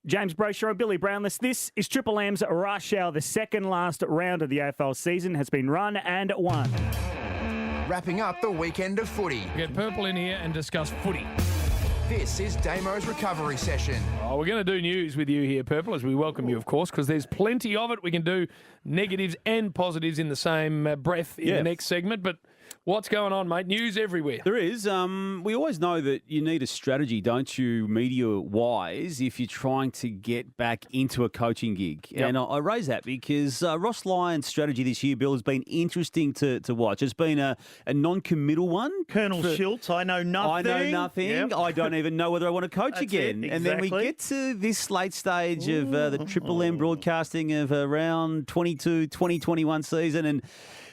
James Brayshaw and Billy Brownless. This is Triple M's Rush Hour. The second last round of the AFL season has been run and won. Wrapping up the weekend of footy. We get Purple in here and discuss footy. This is Damo's recovery session. Oh, we're going to do news with you here, Purple, as we welcome you, of course, because there's plenty of it. We can do negatives and positives in the same breath in the next segment. But what's going on, mate? News everywhere. There is. We always know that you need a strategy, don't you, media-wise, if you're trying to get back into a coaching gig. Yep. And I raise that because Ross Lyon's strategy this year, Bill, has been interesting to watch. It's been a non-committal one. Colonel Schultz, I know nothing. I know nothing. Yep. I don't even know whether I want to coach That's again. It, exactly. And then we get to this late stage of the Triple M broadcasting of around 2021 season, and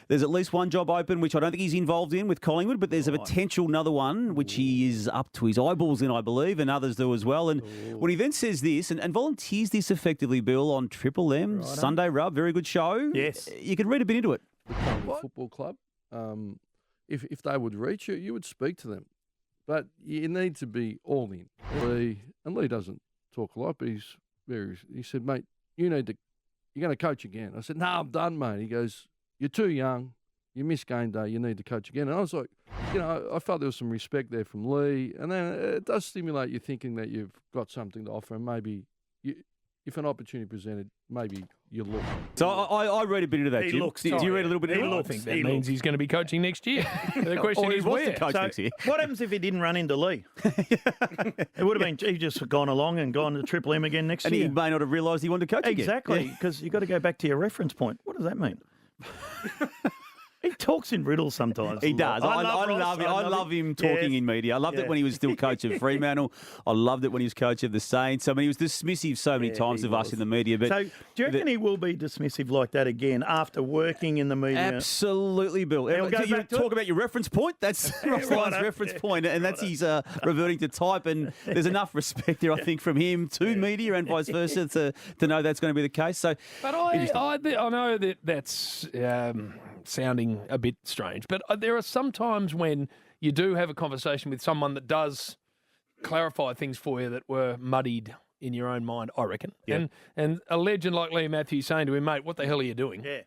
there's at least one job open, which I don't think he's involved in with Collingwood, but there's a potential another one, which he is up to his eyeballs in, I believe, and others do as well. And when he then says this, and volunteers this effectively, Bill, on Triple M, Sunday Rub, very good show. Yes. You can read a bit into it. The football club, if they would reach you, you would speak to them. But you need to be all in. Lee doesn't talk a lot, but he said, mate, you're going to coach again. I said, no, I'm done, mate. He goes, you're too young. You missed game day. You need to coach again. And I was like, I felt there was some respect there from Lee. And then it does stimulate you thinking that you've got something to offer. And maybe if an opportunity presented, maybe you look. So I read a bit into that, Jim. Do you read a little bit into it? I think that means he's going to be coaching next year. The question is where? Next year. What happens if he didn't run into Lee? It would have been, he just gone along and gone to Triple M again next year. And he may not have realised he wanted to coach again. Exactly, because you've got to go back to your reference point. What does that mean? He talks in riddles sometimes. He does. I love him talking in media. I loved it when he was still coach of Fremantle. I loved it when he was coach of the Saints. I mean, he was dismissive so many times of us in the media. But so, do you reckon he will be dismissive like that again after working in the media? Absolutely, Bill. You talk about your reference point. That's Ross Lyon's reference point, and that's his reverting to type. And there's enough respect there, I think, from him to media and vice versa to know that's going to be the case. So, but I know that that's sounding a bit strange, but there are some times when you do have a conversation with someone that does clarify things for you that were muddied in your own mind, I reckon. Yeah. And a legend like Lee Matthews saying to him, mate, what the hell are you doing? Yeah.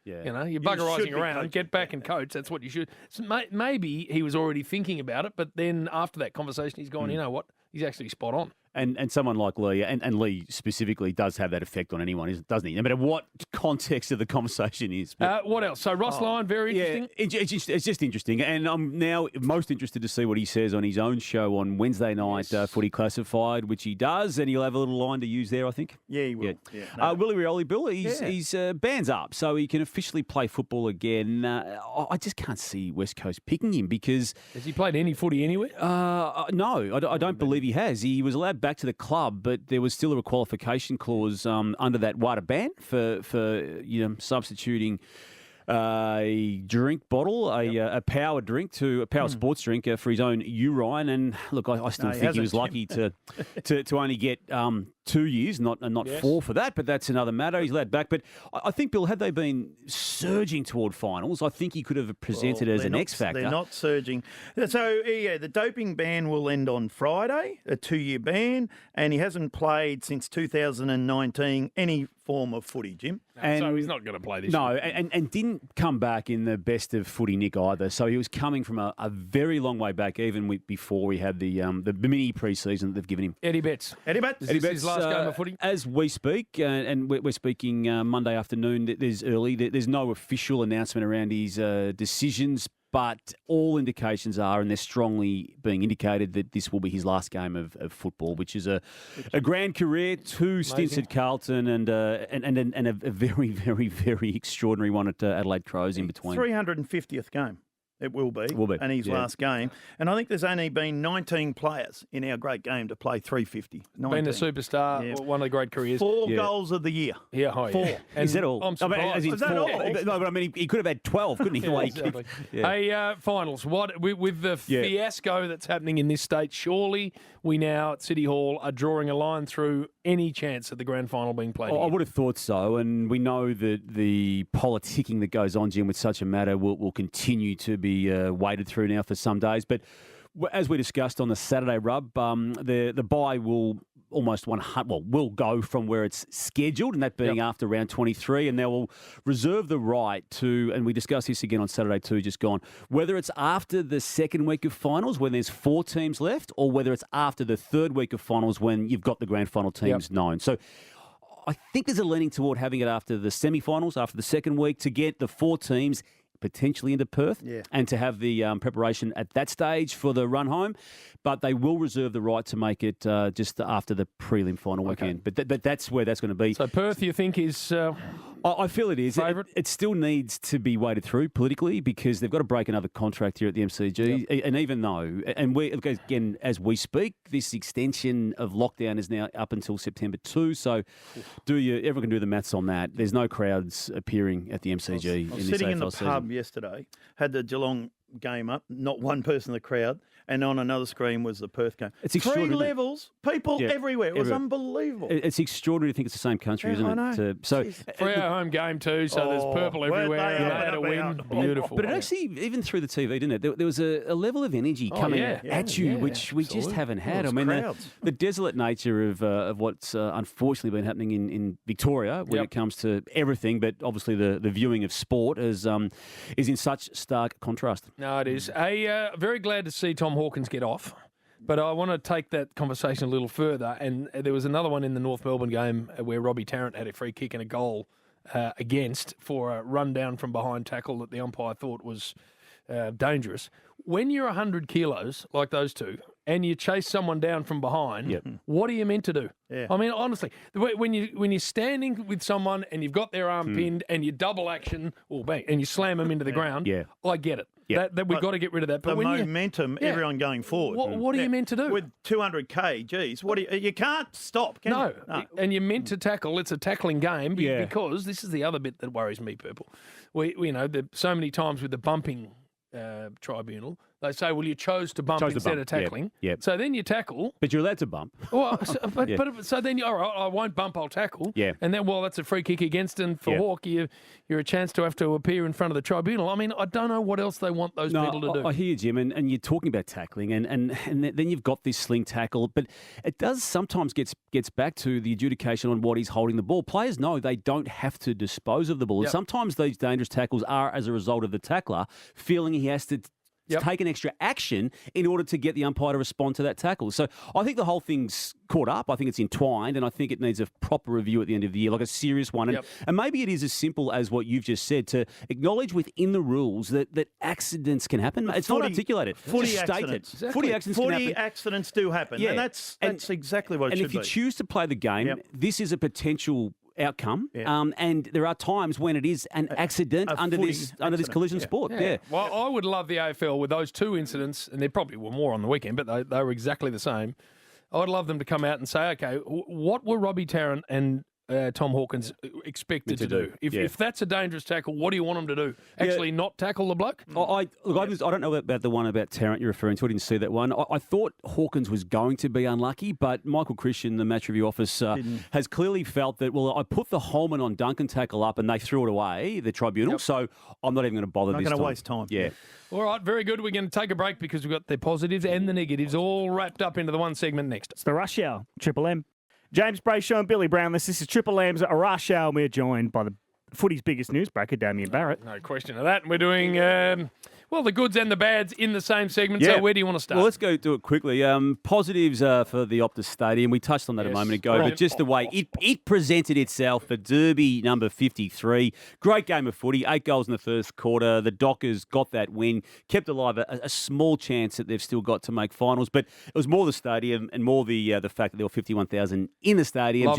You're buggerising around, get back and coach. That's what you should. So maybe he was already thinking about it, but then after that conversation, he's gone, you know what? He's actually spot on. And someone like Lee, and Lee specifically, does have that effect on anyone, doesn't he? No matter what context of the conversation is. What else? So Ross Lyon, very interesting. It's just interesting. And I'm now most interested to see what he says on his own show on Wednesday night, Footy Classified, which he does. And he'll have a little line to use there, I think. Yeah, he will. Yeah. Willie Rioli, Bill, he's band's up, so he can officially play football again. I just can't see West Coast picking him because... Has he played any footy anywhere? No, I don't believe he has. He was allowed back to the club, but there was still a qualification clause under that water ban for substituting a drink bottle, a power drink to a power sports drink for his own urine. And look, I still think he was lucky to only get 2 years, not 4 for that, but that's another matter. He's allowed back. But I think, Bill, had they been surging toward finals, I think he could have presented as an X factor. They're not surging. So, the doping ban will end on Friday, a 2-year ban, and he hasn't played since 2019 any form of footy, Jim. So he's not going to play this year. No, and didn't come back in the best of footy nick either. So he was coming from a very long way back, even before we had the mini pre-season that they've given him. Eddie Betts. Is this his last game of footy? As we speak, and we're speaking Monday afternoon, there's no official announcement around his decisions, but all indications are, and they're strongly being indicated, that this will be his last game of football, which is a grand career, 2 stints at Carlton, and a very, very, very extraordinary one at Adelaide Crows in between. 350th game. It will be. And his last game. And I think there's only been 19 players in our great game to play 350. 19. Been a superstar, one of the great careers. 4 goals of the year. Yeah, 4. Is that all? I'm surprised. Is that all? No, but I mean, he could have had 12, couldn't he? Exactly. Hey, finals. What with the fiasco that's happening in this state, surely we now at City Hall are drawing a line through any chance of the grand final being played I would have thought so, and we know that the politicking that goes on, Jim, with such a matter will continue to be waded through now for some days. But As we discussed on the Saturday rub, the bye will almost will go from where it's scheduled, and that being after round 23, and they will reserve the right to, and we discussed this again on Saturday too, just gone, whether it's after the second week of finals when there's 4 teams left, or whether it's after the third week of finals when you've got the grand final teams known. So I think there's a leaning toward having it after the semi-finals, after the second week, to get the 4 teams potentially into Perth and to have the preparation at that stage for the run home. But they will reserve the right to make it just after the prelim final weekend. But that's where that's going to be. So Perth, you think, is... I feel it is. It still needs to be waded through politically because they've got to break another contract here at the MCG. And even though, and we again, as we speak, this extension of lockdown is now up until September 2. So everyone can do the maths on that. There's no crowds appearing at the MCG. I was sitting in the pub yesterday, had the Geelong game up, not one person in the crowd, and on another screen was the Perth game. It's 3 extraordinary. levels, people everywhere. It was unbelievable. It's extraordinary to think it's the same country, isn't it? I know. For our home game too, so there's purple everywhere. They had a win. Beautiful. But it actually, even through the TV, didn't it? There was a level of energy coming at you, which we just haven't had. I mean, the desolate nature of what's unfortunately been happening in Victoria when it comes to everything, but obviously the viewing of sport is in such stark contrast. No, it is. Very glad to see Tom Hawkins get off. But I want to take that conversation a little further. And there was another one in the North Melbourne game where Robbie Tarrant had a free kick and a goal against for a run down from behind tackle that the umpire thought was dangerous. When you're 100 kilos, like those two, and you chase someone down from behind, what are you meant to do? Yeah. I mean, honestly, when you're standing with someone and you've got their arm pinned and you double action, and you slam them into the ground, I get it. That we've got to get rid of that. But the momentum, everyone going forward. What are you meant to do? With 200 kg, you can't stop, can you? No. And you're meant to tackle. It's a tackling game because this is the other bit that worries me, people. So many times with the bumping tribunal, they say, well, you chose to bump instead of tackling. Yep. So then you tackle. But you're allowed to bump. Well, so then, all right, I won't bump, I'll tackle. Yeah. And then, that's a free kick against, and for Hawke, you're a chance to have to appear in front of the tribunal. I mean, I don't know what else they want those people to do. I hear you, Jim, and you're talking about tackling, and then you've got this sling tackle, but it does sometimes gets back to the adjudication on what he's holding the ball. Players know they don't have to dispose of the ball. Yep. Sometimes these dangerous tackles are as a result of the tackler feeling he has to take an extra action in order to get the umpire to respond to that tackle. So I think the whole thing's caught up. I think it's entwined, and I think it needs a proper review at the end of the year, like a serious one. And maybe it is as simple as what you've just said, to acknowledge within the rules that accidents can happen. It's not articulated. Footy accidents. Exactly. Footy accidents do happen. Yeah. And that's exactly what it should be. And if you choose to play the game, this is a potential outcome, and there are times when it is an accident under this collision sport. Yeah. Well, I would love the AFL with those 2 incidents, and there probably were more on the weekend, but they were exactly the same. I'd love them to come out and say, okay, what were Robbie Tarrant and Tom Hawkins expected to do? If that's a dangerous tackle, what do you want them to do? Actually not tackle the bloke? I don't know about the one about Tarrant you're referring to. I didn't see that one. I thought Hawkins was going to be unlucky, but Michael Christian, the match review office, has clearly felt that, I put the Holman on Duncan tackle up and they threw it away, the tribunal, so I'm not even going to bother this time. Not going to waste time. Yeah. All right, very good. We're going to take a break because we've got the positives and the negatives all wrapped up into the one segment next. It's the Rush Hour, Triple M. James Brayshaw and Billy Brownless. This is Triple M's Rush Hour. We're joined by the footy's biggest newsbreaker, Damian Barrett. No question of that. We're doing, the goods and the bads in the same segment. So where do you want to start? Well, let's go do it quickly. Positives for the Optus Stadium. We touched on that a moment ago, but just the way it presented itself for Derby number 53. Great game of footy, 8 goals in the first quarter. The Dockers got that win, kept alive a small chance that they've still got to make finals, but it was more the stadium and more the fact that there were 51,000 in the stadium,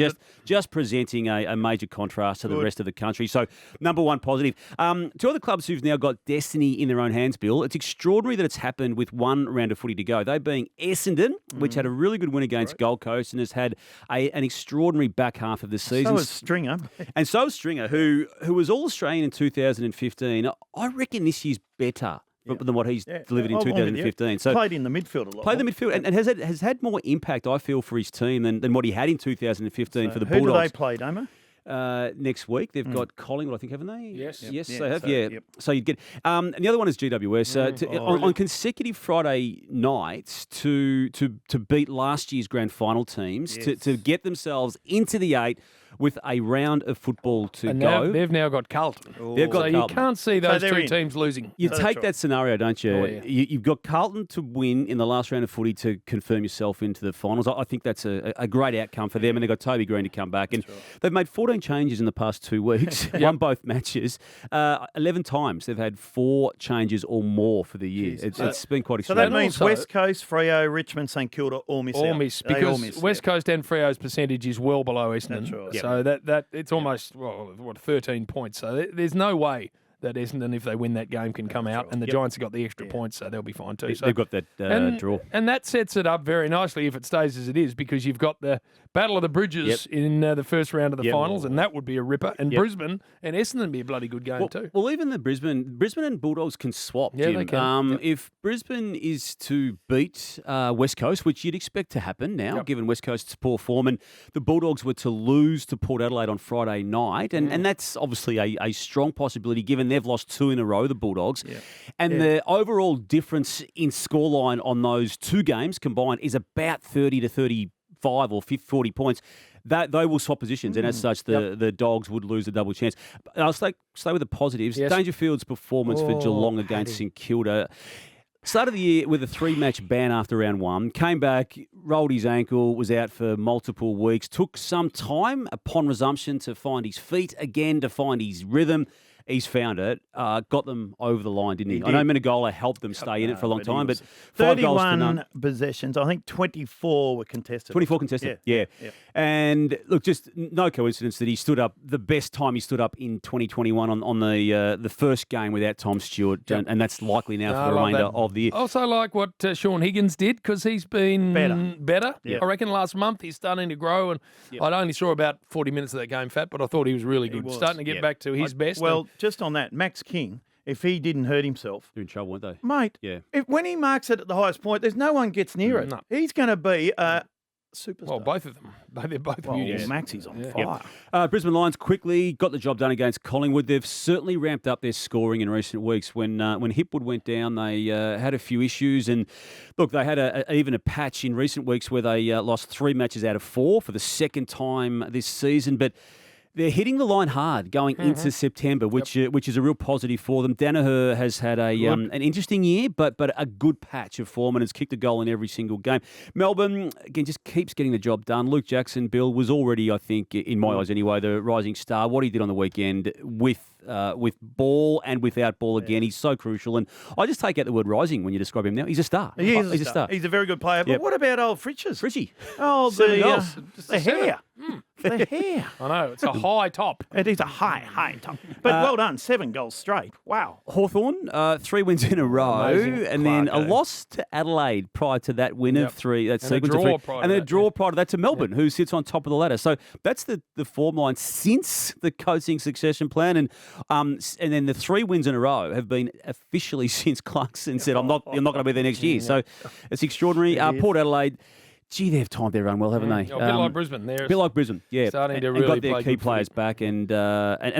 just presenting a major contrast to the rest of the country. So, number one positive. 2 other clubs who've now got destiny in their own hands, Bill. It's extraordinary that it's happened with 1 round of footy to go. They being Essendon, which had a really good win against Gold Coast and has had an extraorinary back half of the season. So is Stringer. And so is Stringer, who was All-Australian in 2015. I reckon this year's better than what he's delivered in 2015. So played in the midfield a lot. Played the midfield and has had more impact, I feel, for his team than what he had in 2015 for the Bulldogs. Who do they play, Damo? next week. They've got Collingwood, I think, haven't they? Yes. Yes, Yeah, they have. so, Yeah. yep. So you'd get. And the other one is GWS. On consecutive Friday nights to beat last year's grand final teams, to get themselves into the 8 with a round of football to And go. they've now got Carlton. They've got So you Carlton. can't see those they're two in. teams losing. You That's take right. that scenario, don't you? Oh, yeah. You've got Carlton to win in the last round of footy to confirm yourself into the finals. I think that's a great outcome for them, and they've got Toby Green to come back. And they've made 14 changes in the past 2 weeks, won both matches. 11 times they've had 4 changes or more for the year. It's been quite So that extraordinary. means also- West Coast, Freo, Richmond, St Kilda all miss out. All miss They all because miss, West yeah. Coast and Freo's percentage is well below Essendon. That's right. So that it's almost 13 points. So there's no way that Essendon, if they win that game, can come out. And the Giants have got the extra points, so they'll be fine too. So They've got that draw. And that sets it up very nicely if it stays as it is, because you've got the Battle of the Bridges in the first round of the finals, and that would be a ripper. And Brisbane and Essendon be a bloody good game too. Well, even the Brisbane and Bulldogs can swap, Yeah, Jim. they can. If Brisbane is to beat West Coast, which you'd expect to happen now, given West Coast's poor form, and the Bulldogs were to lose to Port Adelaide on Friday night, and that's obviously a strong possibility given they've lost 2 in a row, the Bulldogs. And the overall difference in scoreline on those 2 games combined is about 30 to 35 or 40 points. That they will swap positions, and as such, the Dogs would lose a double chance. I'll stay with the positives. Yes. Dangerfield's performance for Geelong against St Kilda. Started the year with a 3-match ban after round 1. Came back, rolled his ankle, was out for multiple weeks. Took some time upon resumption to find his feet again, to find his rhythm. He's found it. Got them over the line, didn't he? I know Menegola helped them stay in it for a long time, but 5 goals to none. 31 possessions. I think 24 were contested. 24 contested, yeah. And look, just no coincidence that he stood up the best time he stood up in 2021 on the first game without Tom Stewart, and that's likely now for the remainder of the year. Also like what Sean Higgins did, because he's been better. Yeah. I reckon last month he's starting to grow, and I only saw about 40 minutes of that game, Fat, but I thought he was really good. was, Starting to get back to his best. Well, just on that, Max King, if he didn't hurt himself, They're in trouble, weren't they? mate, Yeah. when he marks it at the highest point, there's no one gets near it. No. He's going to be a superstar. well, both of them. They're both Well, beauties. Maxie's on fire. Brisbane Lions quickly got the job done against Collingwood. They've certainly ramped up their scoring in recent weeks. When Hipwood went down, they had a few issues, and look, they had even a patch in recent weeks where they lost 3 matches out of 4 for the second time this season, but they're hitting the line hard going into September, which is a real positive for them. Danaher has had an interesting year, but a good patch of form and has kicked a goal in every single game. Melbourne, again, just keeps getting the job done. Luke Jackson, Bill, was already, I think, in my eyes anyway, the rising star. What he did on the weekend with ball and without ball again, he's so crucial. And I just take out the word rising when you describe him now. He's a star. He's a star. He's a very good player. But what about old Fritches? Fritchie. Oh, 7 goals. the hair. The hair. I know, it's a high top. It is a high top. But well done, 7 goals straight. Wow. Hawthorn, 3 wins in a row, Amazing. and then a loss to Adelaide prior to that win of 3, that And a sequence of draw 3, prior and to then a that, draw prior to that to Melbourne, who sits on top of the ladder. So that's the form line since the coaching succession plan, and then the 3 wins in a row have been officially since Clarkson said, I'm not going to be there next year. So it's extraordinary. Port Adelaide. Gee, they've timed their run well, haven't they? A bit like Brisbane. They're A bit like Brisbane, yeah. starting to and really got their play key good players footy. back, and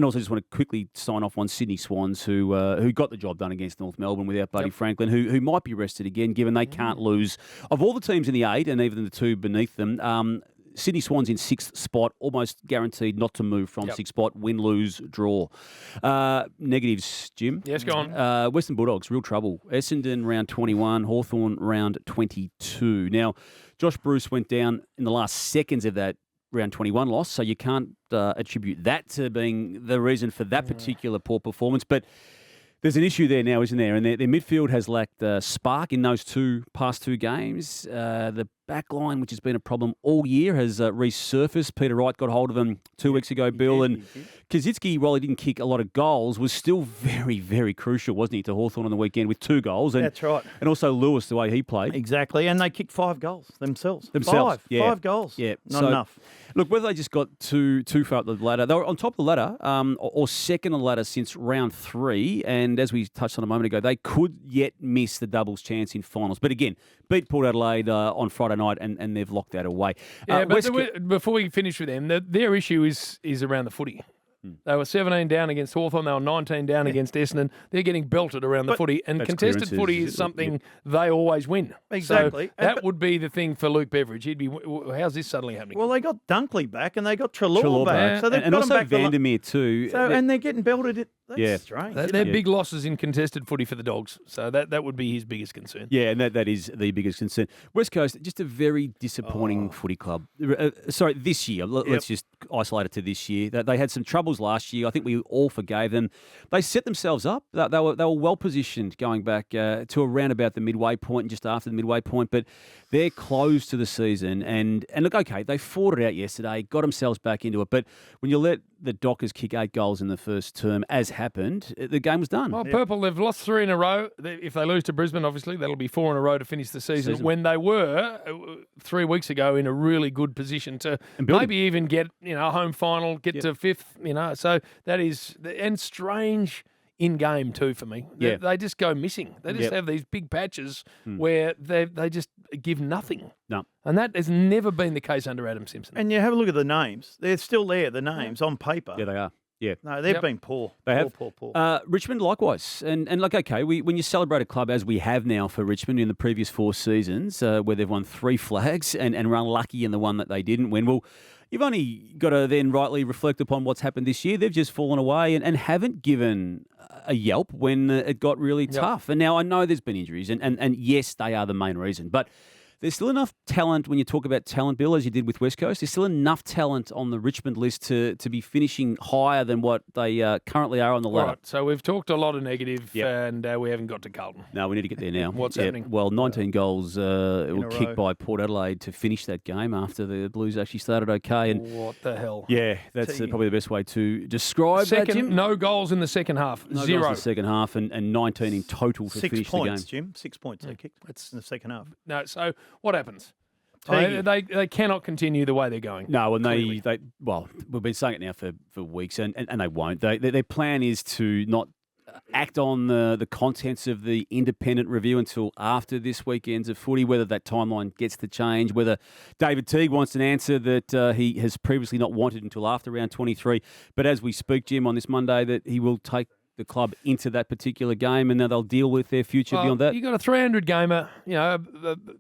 also just want to quickly sign off on Sydney Swans, who got the job done against North Melbourne without Buddy Franklin, who might be rested again, given they can't lose. Of all the teams in the 8, and even the 2 beneath them, Sydney Swans in 6th spot, almost guaranteed not to move from 6th spot, win, lose, draw. Negatives, Jim. Yes, go on. Western Bulldogs, real trouble. Essendon round 21, Hawthorn round 22. Now, Josh Bruce went down in the last seconds of that round 21 loss, so you can't attribute that to being the reason for that particular poor performance. But there's an issue there now, isn't there? And their midfield has lacked spark in those past 2 games. The back line, which has been a problem all year, has resurfaced. Peter Wright got hold of him 2 weeks ago, Bill. And Kaczynski, while he didn't kick a lot of goals, was still very, very crucial, wasn't he, to Hawthorn on the weekend with 2 goals. And, That's right. And also Lewis, the way he played. Exactly. And they kicked 5 goals themselves. 5. Yeah. 5 goals. Yeah. Not enough. Look, whether they just got too far up the ladder, they were on top of the ladder, or second on the ladder since round 3, and as we touched on a moment ago, they could yet miss the doubles chance in finals. But again, beat Port Adelaide on Friday night, and they've locked that away. Yeah, but West Co- before we finish with them, their issue is around the footy. They were 17 down against Hawthorn. They were 19 down against Essendon. They're getting belted around the footy. And That's contested clearances, footy is something they always win. Exactly. So that would be the thing for Luke Beveridge. He'd be, how's this suddenly happening? Well, they got Dunkley back and they got Treloar Treloar back. back. So they've and got also them back. Vandermeer too. So, and they're getting belted. That's Yeah. strange. They're big losses in contested footy for the Dogs. So that would be his biggest concern. Yeah, and that is the biggest concern. West Coast, just a very disappointing footy club. Sorry, this year. Let's just isolate it to this year. They had some troubles last year. I think we all forgave them. They set themselves up. They were well positioned going back to around about the midway point and just after the midway point. But they're close to the season. And look, okay, they fought it out yesterday, got themselves back into it. But when you let the Dockers kick 8 goals in the first term, as happened, the game was done. Well, Purple, they've lost 3 in a row. If they lose to Brisbane, obviously, that'll be 4 in a row to finish the season. When they were 3 weeks ago in a really good position to maybe even get a home final, get to 5th. So that is and strange in game too for me. Yeah. They just go missing. They just have these big patches where they just give nothing. No. And that has never been the case under Adam Simpson. And you have a look at the names. They're still there, the names on paper. Yeah, they are. Yeah. No, they've been poor. They have. Poor. Richmond likewise. And like, okay, when you celebrate a club as we have now for Richmond in the previous 4 seasons, where they've won 3 flags and were unlucky in the one that they didn't win, well, you've only got to then rightly reflect upon what's happened this year. They've just fallen away and haven't given a yelp when it got really tough. And now I know there's been injuries, and yes, they are the main reason. But there's still enough talent when you talk about talent, Bill, as you did with West Coast. There's still enough talent on the Richmond list to be finishing higher than what they currently are on the ladder. Right, so we've talked a lot of negative, and we haven't got to Carlton. No, we need to get there now. What's happening? Well, 19 goals were kicked row. by Port Adelaide to finish that game after the Blues actually started okay. And What the hell? yeah, that's probably the best way to describe that, Jim. No goals in the second half. No 0. goals in the second half and 19 in total to 6 finish points, the game. Jim. 6 points they kicked. That's in the second half. No, so what happens? Taggy. They cannot continue the way they're going. No, and Clearly. well, we've been saying it now for weeks, and they won't. Their plan is to not act on the contents of the independent review until after this weekend's of footy, whether that timeline gets to change, whether David Teague wants an answer that he has previously not wanted until after round 23. But as we speak, Jim, on this Monday, that he will take the club into that particular game, and then they'll deal with their future beyond that. You got a 300 gamer.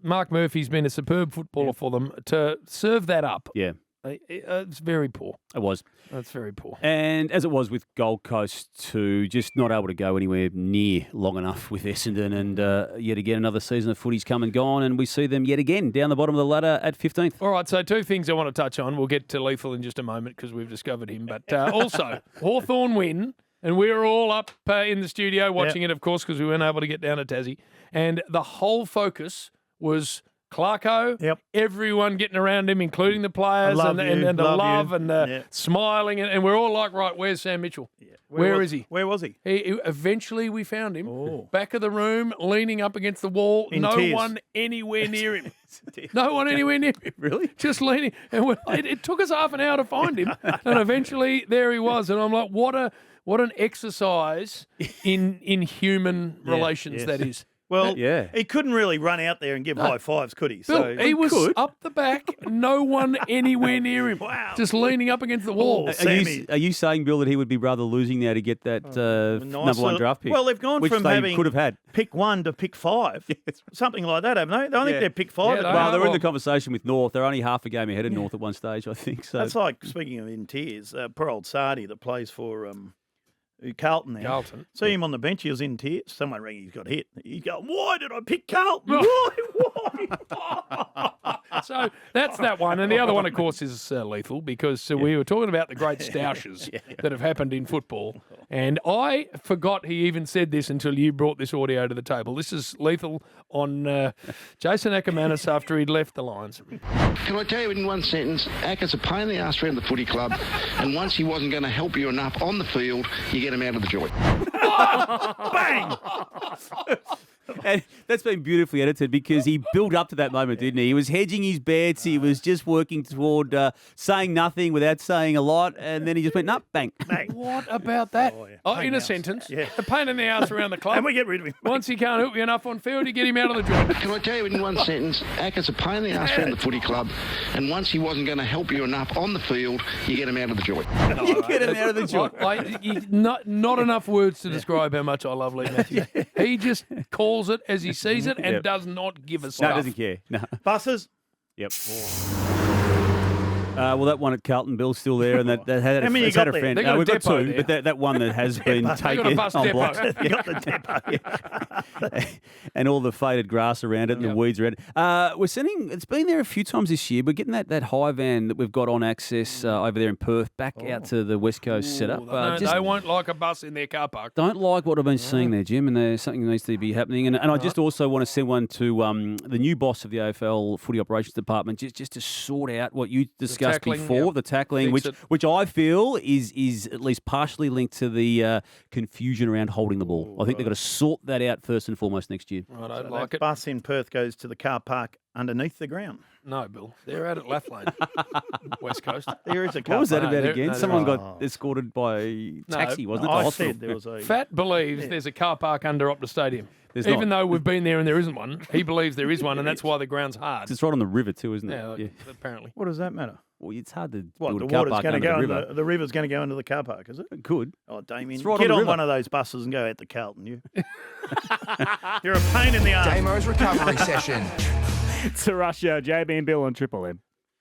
Mark Murphy's been a superb footballer for them. To serve that up, Yeah, it's very poor. it was. That's very poor. And as it was with Gold Coast too, just not able to go anywhere near long enough with Essendon, and yet again another season of footy's come and gone, and we see them yet again down the bottom of the ladder at 15th. All right, so 2 things I want to touch on. We'll get to Lethal in just a moment because we've discovered him. But also, Hawthorn win, and we were all up in the studio watching it, of course, because we weren't able to get down to Tassie. And the whole focus was Clarko, everyone getting around him, including the players, and the love and the smiling. And we're all like, right, where's Sam Mitchell? Yeah. Where is he? Where was he? Eventually, we found him back of the room, leaning up against the wall. No tears. one anywhere near him. No one anywhere near him. Really? Just leaning. And it took us half an hour to find him. And eventually, there he was. And I'm like, what an exercise in human relations that is. Well, he couldn't really run out there and give high fives, could he? Bill, he was up the back, no one anywhere near him. Wow. Just leaning up against the wall. Are you saying, Bill, that he would be rather losing now to get that number 1 draft pick? Well, they've gone which from they having could have had. pick 1 to pick 5. Something like that, haven't they? I think they're pick 5 at the they Well, moment. they're in the conversation with North. They're only half a game ahead of North at one stage, I think. So That's like, speaking of in tears, poor old Sardi that plays for Carlton now. Carlton. See him on the bench, he was in tears. Someone rang, he's got hit. He's going, why did I pick Carlton? Why? So that's that one. And the other one, of course, is Lethal, because we were talking about the great stoushes that have happened in football. And I forgot he even said this until you brought this audio to the table. This is Lethal on Jason Ackermanis after he'd left the Lions. Can I tell you in one sentence, Acker's a pain in the arse around the footy club, and once he wasn't going to help you enough on the field, you get him out of the joint. Bang! And that's been beautifully edited because he built up to that moment, didn't he? He was hedging his bets. He was just working toward saying nothing without saying a lot. And then he just went, nope, bang. Bang. What about that? Pain In a ass. sentence, Yeah. a pain in the ass around the club. And we get rid of him. Once he can't help you enough on field, you get him out of the joint. Can I tell you in one sentence, Acker's a pain in the ass around the footy club, and once he wasn't going to help you enough on the field, you get him out of the joint. You get him out of the joint. Not enough words to describe how much I love Lee Matthews. He just calls it as he sees it and Yep. does not give a No, stuff. doesn't care. No. Buses. Yep. Well, that one at Carlton, Bill's still there, and that had, How many it's you had got a there? friend. They got a We've got depot two, there. but that one that has been They got a taken bus on depot. blocks. You got the depot. And all the faded grass around it and the weeds around it. We're sending, it's been there a few times this year. We're getting that high van that we've got on access over there in Perth back out to the West Coast setup. They won't like a bus in their car park. Don't like what I've been seeing there, Jim, and there's something that needs to be happening. And I just also want to send one to the new boss of the AFL Footy Operations Department, just to sort out what you discussed tackling, before, yep. the tackling, Fix it. which I feel is at least partially linked to the confusion around holding the ball. I think they've got to sort that out first and foremost next year. I don't So like that it. bus in Perth goes to the car park underneath the ground. No, Bill. They're out at Lathlane, West Coast. There is a car What was that park. No, about there- again? no, Someone there- got escorted by taxi, wasn't it? I To hospital. said there was a... Fat believes there's a car park under Optus Stadium. There's Even not. though we've been there and there isn't one, he believes there is one, and that's why the ground's hard. It's right on the river too, isn't it? Yeah, apparently. What does that matter? Well, it's hard to What, build the a car water's park going to under go the into river. the river's going to go into the car park, is it? It could. Oh, Damian, It's right get on the on river. one of those buses and go out to Carlton, you. You're a pain in the arse. Damo's recovery session. It's a rush hour. JB and Bill on Triple M.